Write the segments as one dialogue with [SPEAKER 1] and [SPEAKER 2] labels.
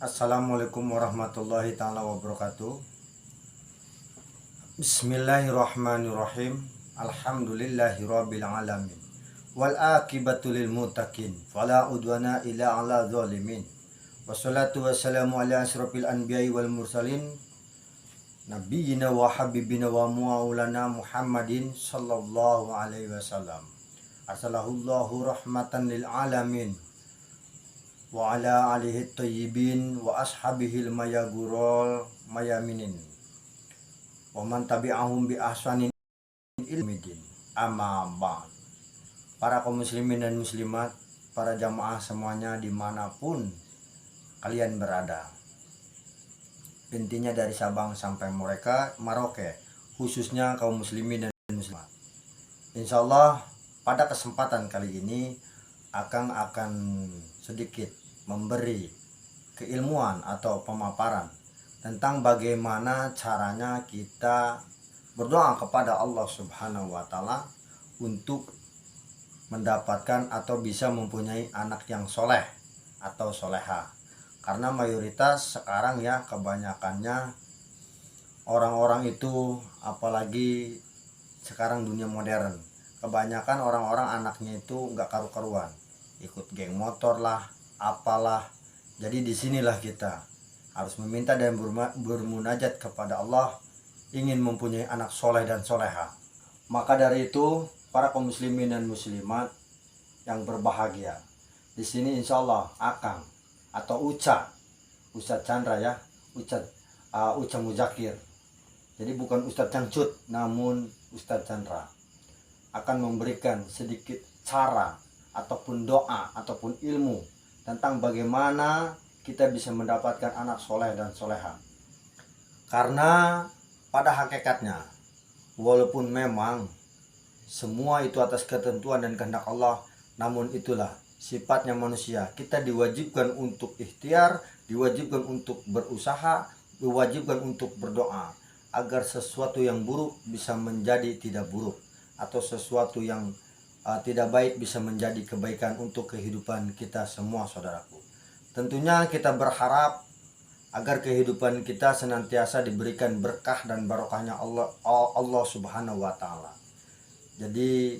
[SPEAKER 1] Assalamualaikum warahmatullahi ta'ala wabarakatuh. Bismillahirrahmanirrahim. Alhamdulillahi rabbil alamin. Wal akibatu lil muttaqin. Fala udwana illa ala zalimin. Wassalatu wassalamu ala asyrafil anbiya'i wal mursalin. Nabiyyina wa habibina wa maulana Muhammadin sallallahu alaihi wasallam. Arsalahullahu rahmatan lil alamin. Wa ala alihi thayyibin wa ashabihil mayagurul mayaminin wa man tabi'ahum bi ahsanin ilmidin amma ba'd. Para kaum muslimin dan muslimat, para jamaah semuanya dimanapun kalian berada, intinya dari Sabang sampai Merauke, khususnya kaum muslimin dan muslimat. Insyaallah pada kesempatan kali ini akan sedikit memberi keilmuan atau pemaparan tentang bagaimana caranya kita berdoa kepada Allah Subhanahu wa Ta'ala untuk mendapatkan atau bisa mempunyai anak yang soleh atau soleha. Karena mayoritas sekarang ya, kebanyakannya orang-orang itu, apalagi sekarang dunia modern, kebanyakan orang-orang anaknya itu nggak karu-karuan, ikut geng motor lah, apalah. Jadi disinilah kita harus meminta dan bermunajat kepada Allah, ingin mempunyai anak soleh dan soleha. Maka dari itu, para kaum muslimin dan muslimat yang berbahagia, di sini insya Allah Akang atau Ustadz Chandra ya, Uca Muzakir. Jadi bukan Ustadz Cangcut, namun Ustadz Chandra akan memberikan sedikit cara ataupun doa ataupun ilmu tentang bagaimana kita bisa mendapatkan anak soleh dan soleha. Karena pada hakikatnya, walaupun memang semua itu atas ketentuan dan kehendak Allah, namun itulah sifatnya manusia. Kita diwajibkan untuk ikhtiar, diwajibkan untuk berusaha, diwajibkan untuk berdoa agar sesuatu yang buruk bisa menjadi tidak buruk, atau sesuatu yang tidak baik bisa menjadi kebaikan untuk kehidupan kita semua, saudaraku. Tentunya kita berharap agar kehidupan kita senantiasa diberikan berkah dan barokahnya Allah Subhanahu wa Ta'ala. Jadi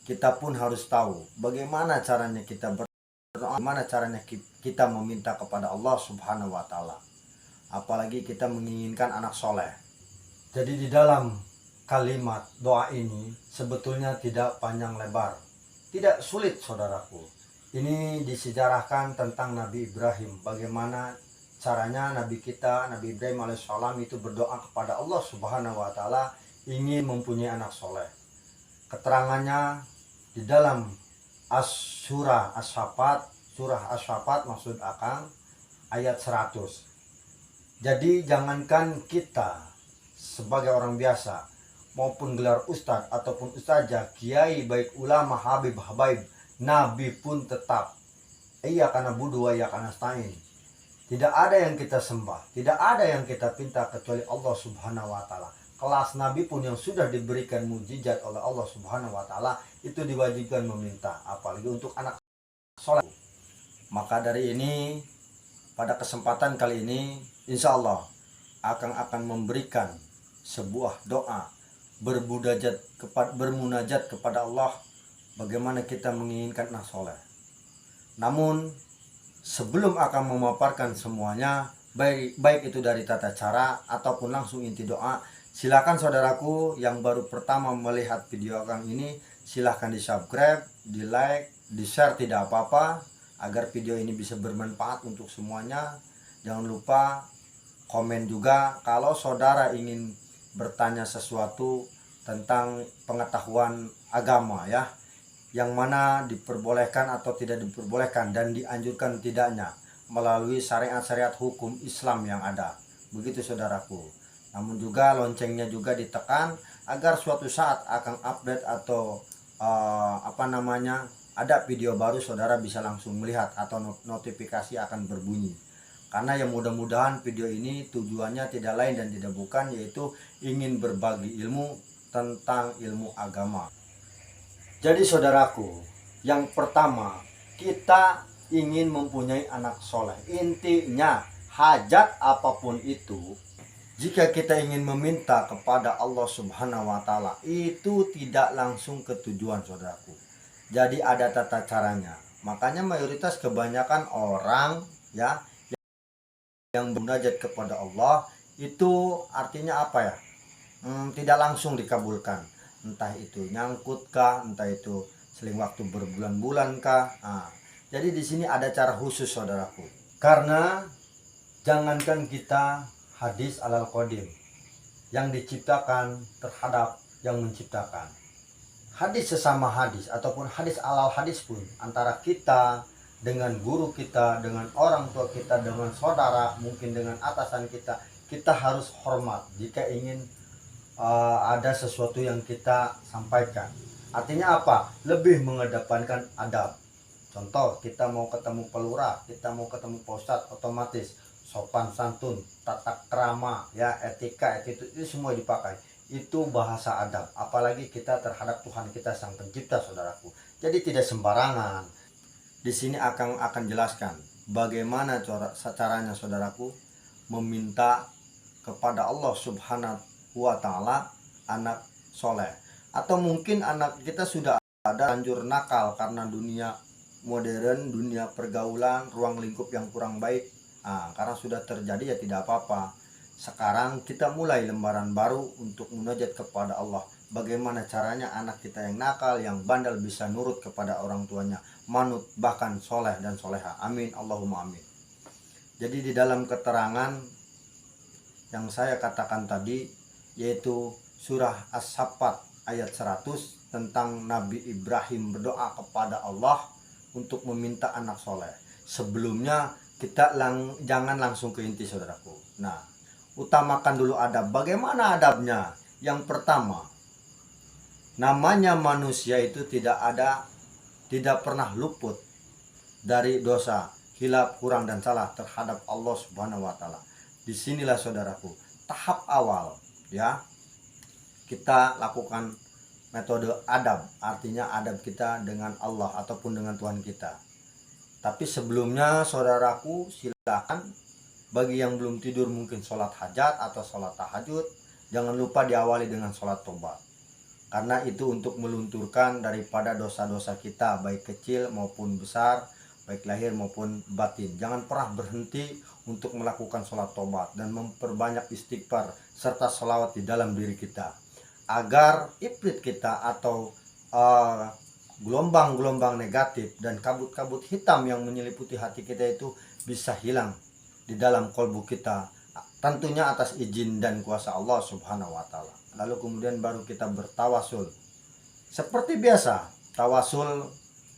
[SPEAKER 1] kita pun harus tahu bagaimana caranya kita berdoa, bagaimana caranya kita meminta kepada Allah Subhanahu wa Ta'ala, apalagi kita menginginkan anak soleh. Jadi di dalam kalimat doa ini sebetulnya tidak panjang lebar, tidak sulit, saudaraku. Ini disejarahkan tentang Nabi Ibrahim, bagaimana caranya Nabi Ibrahim alaihissalam itu berdoa kepada Allah Subhanahu wa Ta'ala ingin mempunyai anak soleh. Keterangannya di dalam surah As-Saffat maksud Akang ayat 100. Jadi jangankan kita sebagai orang biasa maupun gelar ustadz ataupun ustazah, kiai, baik ulama, habib, habaib, nabi pun tetap iya karena budu ya karena stain. Tidak ada yang kita sembah, tidak ada yang kita pinta kecuali Allah Subhanahu wa Ta'ala. Kelas nabi pun yang sudah diberikan mukjizat oleh Allah Subhanahu wa Ta'ala itu diwajibkan meminta, apalagi untuk anak soleh. Maka dari ini pada kesempatan kali ini insya Allah akan memberikan sebuah doa bermunajat kepada Allah bagaimana kita menginginkan anak soleh. Namun sebelum akan memaparkan semuanya, baik itu dari tata cara ataupun langsung inti doa, silakan saudaraku yang baru pertama melihat video Akang ini, silahkan di subscribe, di like, di share, tidak apa-apa, agar video ini bisa bermanfaat untuk semuanya. Jangan lupa komen juga kalau saudara ingin bertanya sesuatu tentang pengetahuan agama ya, yang mana diperbolehkan atau tidak diperbolehkan dan dianjurkan tidaknya melalui syariat-syariat hukum Islam yang ada. Begitu saudaraku. Namun juga loncengnya juga ditekan agar suatu saat akan update atau ada video baru, saudara bisa langsung melihat atau notifikasi akan berbunyi. Karena yang mudah-mudahan video ini tujuannya tidak lain dan tidak bukan, yaitu ingin berbagi ilmu tentang ilmu agama. Jadi saudaraku, yang pertama kita ingin mempunyai anak soleh. Intinya hajat apapun itu, jika kita ingin meminta kepada Allah Subhanahu wa Ta'ala, itu tidak langsung ke tujuan, saudaraku. Jadi ada tata caranya. Makanya mayoritas kebanyakan orang ya yang munajat kepada Allah itu artinya apa ya? Tidak langsung dikabulkan. Entah itu nyangkut kah, entah itu seling waktu berbulan-bulan kah. Nah, jadi di sini ada cara khusus, saudaraku. Karena jangankan kita hadis alal qadim yang diciptakan terhadap yang menciptakan. Hadis sesama hadis ataupun hadis alal hadis pun antara kita dengan guru kita, dengan orang tua kita, dengan saudara, mungkin dengan atasan kita, kita harus hormat jika ingin ada sesuatu yang kita sampaikan. Artinya apa? Lebih mengedepankan adab. Contoh, kita mau ketemu pelurah, kita mau ketemu pak ustadz, otomatis sopan santun, tata krama, ya, etika, itu semua dipakai. Itu bahasa adab. Apalagi kita terhadap Tuhan kita sang pencipta, saudaraku. Jadi tidak sembarangan. Di sini akan jelaskan bagaimana caranya, saudaraku, meminta kepada Allah Subhanahu wa Ta'ala anak soleh. Atau mungkin anak kita sudah ada lanjur nakal karena dunia modern, dunia pergaulan, ruang lingkup yang kurang baik. Karena sudah terjadi, ya tidak apa-apa. Sekarang kita mulai lembaran baru untuk munajat kepada Allah. Bagaimana caranya anak kita yang nakal, yang bandel bisa nurut kepada orang tuanya, manut, bahkan soleh dan soleha. Amin, Allahumma amin. Jadi di dalam keterangan yang saya katakan tadi, yaitu surah As-Saffat ayat 100 tentang Nabi Ibrahim berdoa kepada Allah untuk meminta anak soleh. Sebelumnya kita jangan langsung ke inti, saudaraku. Nah, utamakan dulu adab. Bagaimana adabnya? Yang pertama, namanya manusia itu tidak pernah luput dari dosa, hilaf, kurang dan salah terhadap Allah Subhanahu wa Ta'ala. Disinilah, saudaraku, tahap awal ya kita lakukan metode adab, artinya adab kita dengan Allah ataupun dengan Tuhan kita. Tapi sebelumnya, saudaraku, silakan bagi yang belum tidur mungkin sholat hajat atau sholat tahajud, jangan lupa diawali dengan sholat tobat. Karena itu untuk melunturkan daripada dosa-dosa kita, baik kecil maupun besar, baik lahir maupun batin. Jangan pernah berhenti untuk melakukan sholat tobat dan memperbanyak istighfar serta sholawat di dalam diri kita, agar ifrit kita atau gelombang-gelombang negatif dan kabut-kabut hitam yang menyeliputi hati kita itu bisa hilang di dalam kolbu kita, tentunya atas izin dan kuasa Allah Subhanahu wa Ta'ala. Lalu kemudian baru kita bertawasul seperti biasa. Tawasul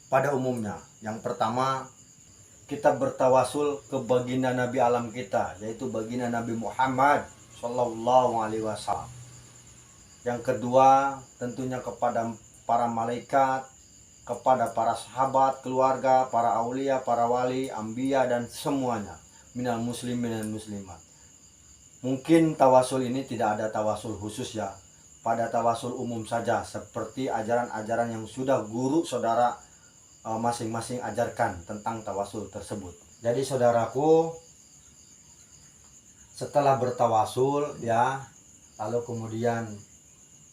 [SPEAKER 1] pada umumnya, yang pertama kita bertawasul ke baginda Nabi alam kita, yaitu baginda Nabi Muhammad Sallallahu Alaihi Wasallam. Yang kedua tentunya kepada para malaikat, kepada para sahabat, keluarga, para aulia, para wali, ambia, dan semuanya, minal muslimin dan muslimat. Mungkin tawasul ini tidak ada tawasul khusus ya, pada tawasul umum saja, seperti ajaran-ajaran yang sudah guru saudara masing-masing ajarkan tentang tawasul tersebut. Jadi saudaraku, setelah bertawasul ya, lalu kemudian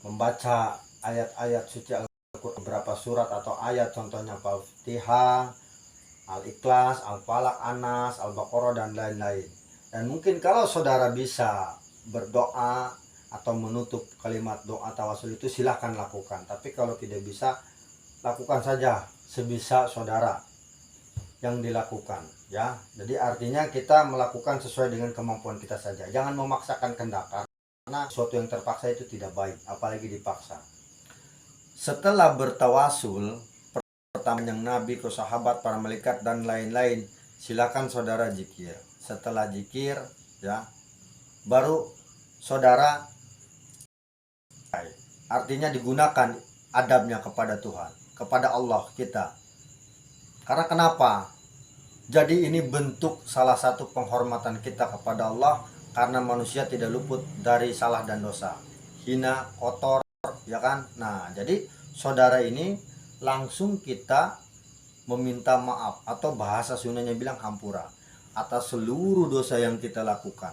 [SPEAKER 1] membaca ayat-ayat suci beberapa surat atau ayat, contohnya Al-Fatihah, Al-Ikhlas, Al-Falaq, An-Nas, Al-Baqarah, dan lain-lain. Dan mungkin kalau saudara bisa berdoa atau menutup kalimat doa tawasul itu, silahkan lakukan. Tapi kalau tidak bisa, lakukan saja sebisa saudara yang dilakukan ya. Jadi artinya kita melakukan sesuai dengan kemampuan kita saja. Jangan memaksakan kehendak, karena sesuatu yang terpaksa itu tidak baik, apalagi dipaksa. Setelah bertawasul, pertama yang Nabi, ke sahabat, para malaikat, dan lain-lain, silakan saudara zikir. Setelah zikir ya, baru saudara, artinya digunakan adabnya kepada Tuhan, kepada Allah kita. Karena kenapa? Jadi ini bentuk salah satu penghormatan kita kepada Allah, karena manusia tidak luput dari salah dan dosa, hina, kotor, ya kan? Nah, jadi saudara ini langsung kita meminta maaf, atau bahasa Sundanya bilang hampura. atas seluruh dosa yang kita lakukan.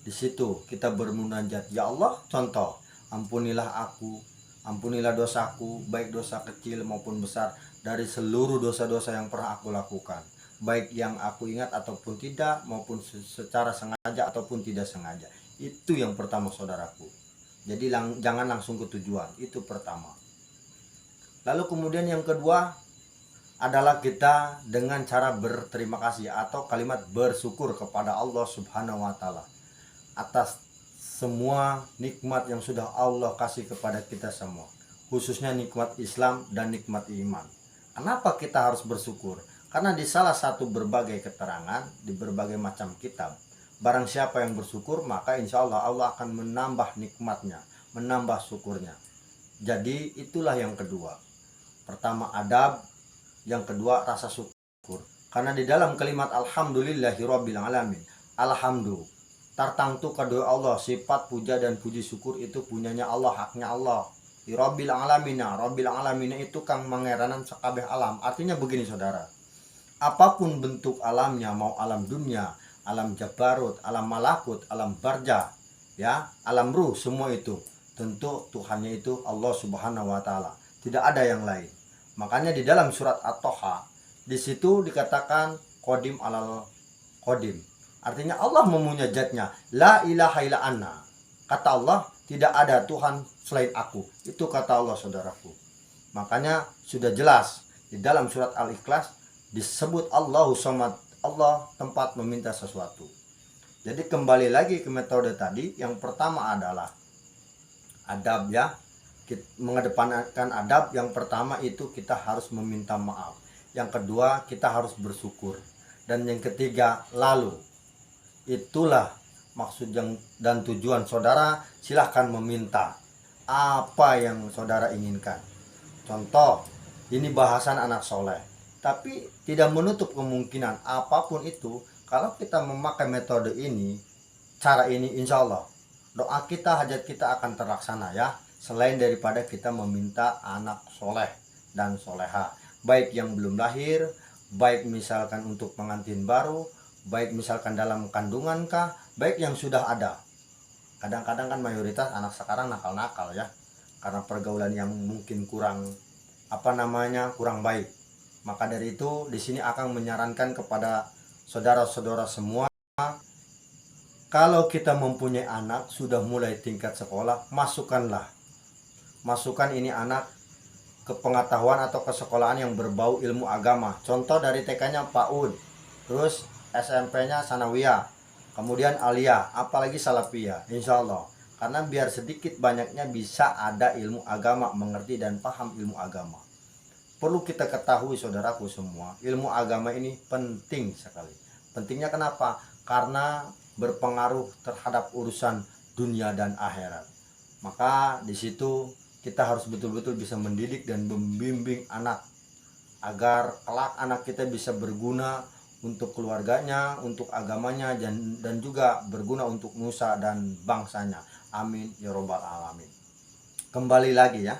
[SPEAKER 1] Di situ kita bermunajat, ya Allah, contoh, ampunilah aku, ampunilah dosaku, baik dosa kecil maupun besar, dari seluruh dosa-dosa yang pernah aku lakukan, baik yang aku ingat ataupun tidak, maupun secara sengaja ataupun tidak sengaja. Itu yang pertama, saudaraku. Jadi jangan langsung ke tujuan, itu pertama. Lalu kemudian yang kedua adalah kita dengan cara berterima kasih atau kalimat bersyukur kepada Allah Subhanahu wa taala atas semua nikmat yang sudah Allah kasih kepada kita semua, khususnya nikmat Islam dan nikmat iman. Kenapa kita harus bersyukur? Karena di salah satu berbagai keterangan di berbagai macam kitab, barang siapa yang bersyukur maka insya Allah Allah akan menambah nikmatnya, menambah syukurnya. Jadi itulah yang kedua. Pertama adab, yang kedua rasa syukur. Karena di dalam kalimat alhamdulillahirabbil alamin, alhamdulillah tertentu kedua Allah, sifat puja dan puji syukur itu punyanya Allah, haknya Allah. Rabbil alamina, Rabbil alamina itu kang mangeranan sakabeh alam. Artinya begini saudara, apapun bentuk alamnya, mau alam dunia, alam jabarut, alam malakut, alam barja, ya, alam ruh, semua itu tentu Tuhannya itu Allah Subhanahu wa taala. Tidak ada yang lain. Makanya di dalam surat At-Toha di situ dikatakan qadim alal qadim. Artinya Allah memunajatnya, la ilaha illa anna. Kata Allah, tidak ada Tuhan selain aku. Itu kata Allah, saudaraku. Makanya sudah jelas di dalam surat Al-Ikhlas disebut Allahu Samad, Allah tempat meminta sesuatu. Jadi kembali lagi ke metode tadi, yang pertama adalah adab, ya. Mengedepankan adab, yang pertama itu kita harus meminta maaf. Yang kedua, kita harus bersyukur. Dan yang ketiga, lalu itulah maksud dan tujuan saudara, silahkan meminta apa yang saudara inginkan. Contoh, ini bahasan anak soleh, tapi tidak menutup kemungkinan apapun itu. Kalau kita memakai metode ini, cara ini, insya Allah doa kita, hajat kita akan terlaksana, ya. Selain daripada kita meminta anak soleh dan soleha, baik yang belum lahir, baik misalkan untuk pengantin baru, baik misalkan dalam kandungan kah, baik yang sudah ada. Kadang-kadang kan mayoritas anak sekarang nakal-nakal, ya, karena pergaulan yang mungkin kurang kurang baik. Maka dari itu di sini akan menyarankan kepada saudara-saudara semua, kalau kita mempunyai anak sudah mulai tingkat sekolah, masukkan ini anak ke pengetahuan atau ke sekolahan yang berbau ilmu agama. Contoh dari TK-nya PAUD, terus SMP-nya Sanawiyah, kemudian Aliyah, apalagi Salafiyah, insya Allah. Karena biar sedikit banyaknya bisa ada ilmu agama, mengerti dan paham ilmu agama. Perlu kita ketahui saudaraku semua, ilmu agama ini penting sekali. Pentingnya kenapa? Karena berpengaruh terhadap urusan dunia dan akhirat. Maka di situ kita harus betul-betul bisa mendidik dan membimbing anak agar kelak anak kita bisa berguna untuk keluarganya, untuk agamanya, dan juga berguna untuk nusa dan bangsanya. Amin ya robbal alamin. Kembali lagi, ya,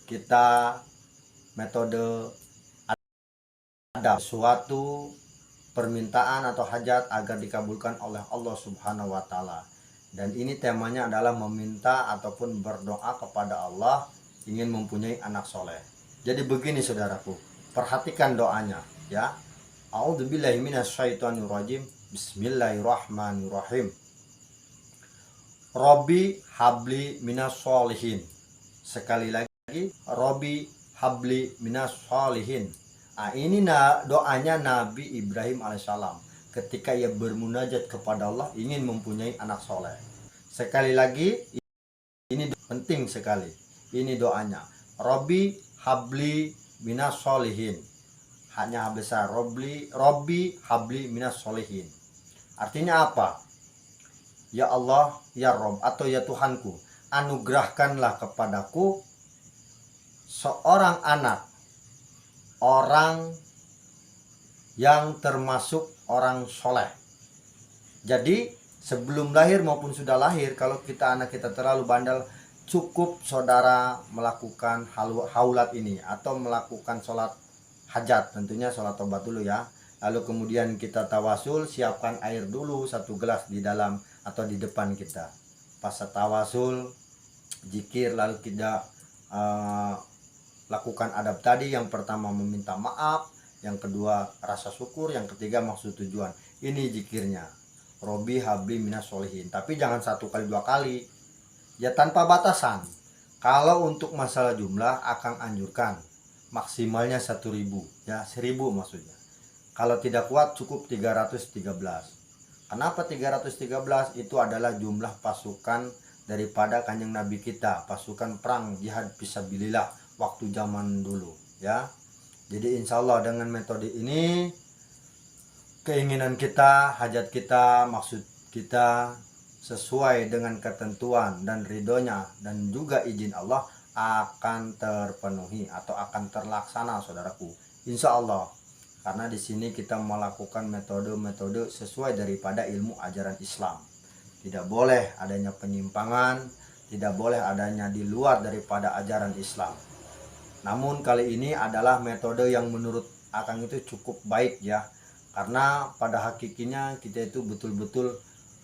[SPEAKER 1] kita metode ada suatu permintaan atau hajat agar dikabulkan oleh Allah Subhanahu wa taala. Dan ini temanya adalah meminta ataupun berdoa kepada Allah ingin mempunyai anak soleh. Jadi begini saudaraku, perhatikan doanya, ya. A'udzubillahi minasyaitonirrajim. Bismillahirrahmanirrahim. Robbi habli minas sholihin. Sekali lagi, Robbi habli minas sholihin. Nah, ini doanya Nabi Ibrahim alaihissalam ketika ia bermunajat kepada Allah ingin mempunyai anak soleh. Sekali lagi, ini penting sekali. Ini doanya, Robbi habli minas sholihin. Hanya besar, Robbi habli minas sholihin. Artinya apa? Ya Allah, ya Rob, atau ya Tuhanku, anugerahkanlah kepadaku seorang anak, orang yang termasuk orang soleh. Jadi sebelum lahir maupun sudah lahir, kalau anak kita terlalu bandel, cukup saudara melakukan haulat ini atau melakukan sholat hajat, tentunya sholat tobat dulu, ya. lalu kemudian kita tawasul, siapkan air dulu 1 gelas di dalam atau di depan kita. Pas tawasul, zikir, lalu kita lakukan adab tadi. Yang pertama meminta maaf, yang kedua rasa syukur, yang ketiga maksud tujuan. Ini zikirnya, Robi habli minas solihin. Tapi jangan 1 kali 2 kali, ya tanpa batasan. Kalau untuk masalah jumlah akan anjurkan maksimalnya 1000, ya 1000 maksudnya. Kalau tidak kuat cukup 313. Kenapa 313? Itu adalah jumlah pasukan daripada kanjeng Nabi kita, pasukan perang jihad fisabilillah waktu zaman dulu, ya. Jadi insya Allah dengan metode ini, keinginan kita, hajat kita, maksud kita sesuai dengan ketentuan dan ridhonya dan juga izin Allah akan terpenuhi atau akan terlaksana, saudaraku. Insya Allah. Karena di sini kita melakukan metode-metode sesuai daripada ilmu ajaran Islam. Tidak boleh adanya penyimpangan, tidak boleh adanya di luar daripada ajaran Islam. Namun kali ini adalah metode yang menurut Akang itu cukup baik, ya. Karena pada hakikinya kita itu betul-betul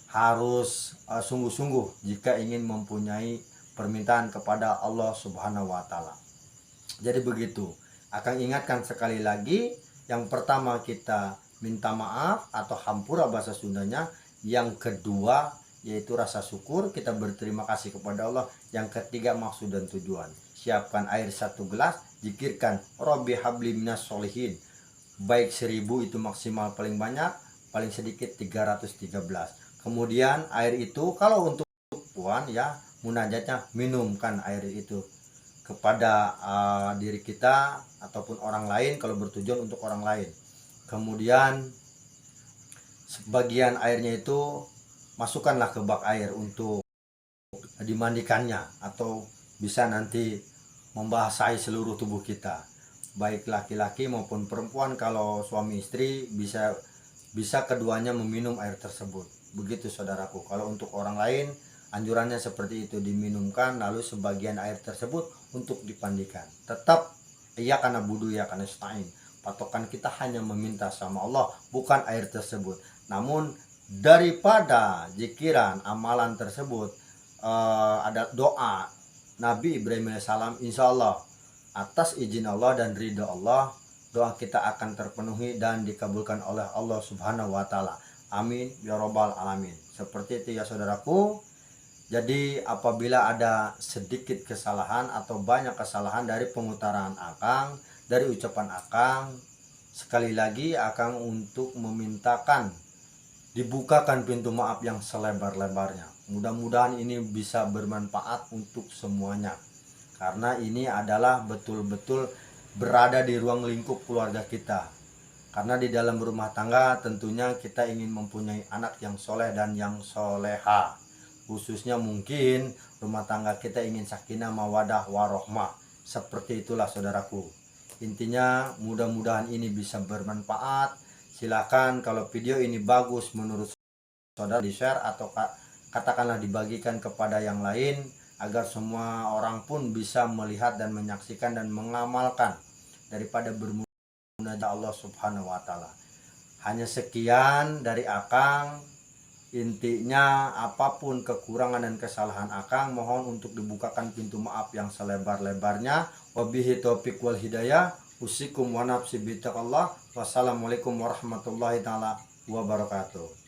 [SPEAKER 1] harus sungguh-sungguh jika ingin mempunyai permintaan kepada Allah Subhanahu wa Ta'ala. Jadi begitu. Akang ingatkan sekali lagi, yang pertama kita minta maaf atau hampura bahasa Sundanya. Yang kedua yaitu rasa syukur, kita berterima kasih kepada Allah. Yang ketiga maksud dan tujuan. Siapkan air 1 gelas, zikirkan Robbi habli minas solihin. Baik 1000 itu maksimal paling banyak, paling sedikit 313. Kemudian air itu kalau untuk puan, ya, munajatnya minumkan air itu kepada diri kita ataupun orang lain kalau bertujuan untuk orang lain. Kemudian sebagian airnya itu masukkanlah ke bak air untuk dimandikannya, atau bisa nanti membasahi seluruh tubuh kita, baik laki-laki maupun perempuan. Kalau suami istri bisa keduanya meminum air tersebut. Begitu saudaraku. Kalau untuk orang lain anjurannya seperti itu, diminumkan, lalu sebagian air tersebut untuk dipandikan. Tetap iya karena budu ya karena stain. Patokan kita hanya meminta sama Allah, bukan air tersebut. Namun daripada zikiran amalan tersebut ada doa Nabi Ibrahim AS, insya Allah atas izin Allah dan ridho Allah, doa kita akan terpenuhi dan dikabulkan oleh Allah Subhanahu wa Ta'ala. Amin ya robbal alamin. Seperti itu ya saudaraku. Jadi apabila ada sedikit kesalahan atau banyak kesalahan dari pengutaran Akang, dari ucapan Akang, sekali lagi Akang untuk memintakan dibukakan pintu maaf yang selebar-lebarnya. Mudah-mudahan ini bisa bermanfaat untuk semuanya. Karena ini adalah betul-betul berada di ruang lingkup keluarga kita. Karena di dalam rumah tangga tentunya kita ingin mempunyai anak yang soleh dan yang soleha. Khususnya mungkin rumah tangga kita ingin sakinah mawadah warohmah. Seperti itulah saudaraku. Intinya mudah-mudahan ini bisa bermanfaat. Silakan kalau video ini bagus menurut saudara di share atau katakanlah dibagikan kepada yang lain, agar semua orang pun bisa melihat dan menyaksikan dan mengamalkan daripada bermunajat Allah Subhanahu wa Ta'ala. Hanya sekian dari Akang. Intinya apapun kekurangan dan kesalahan Akang mohon untuk dibukakan pintu maaf yang selebar-lebarnya. Wabihi taufiq wal hidayah. Usikum wa nafsi bitaqallah. Wassalamualaikum warahmatullahi taala wabarakatuh.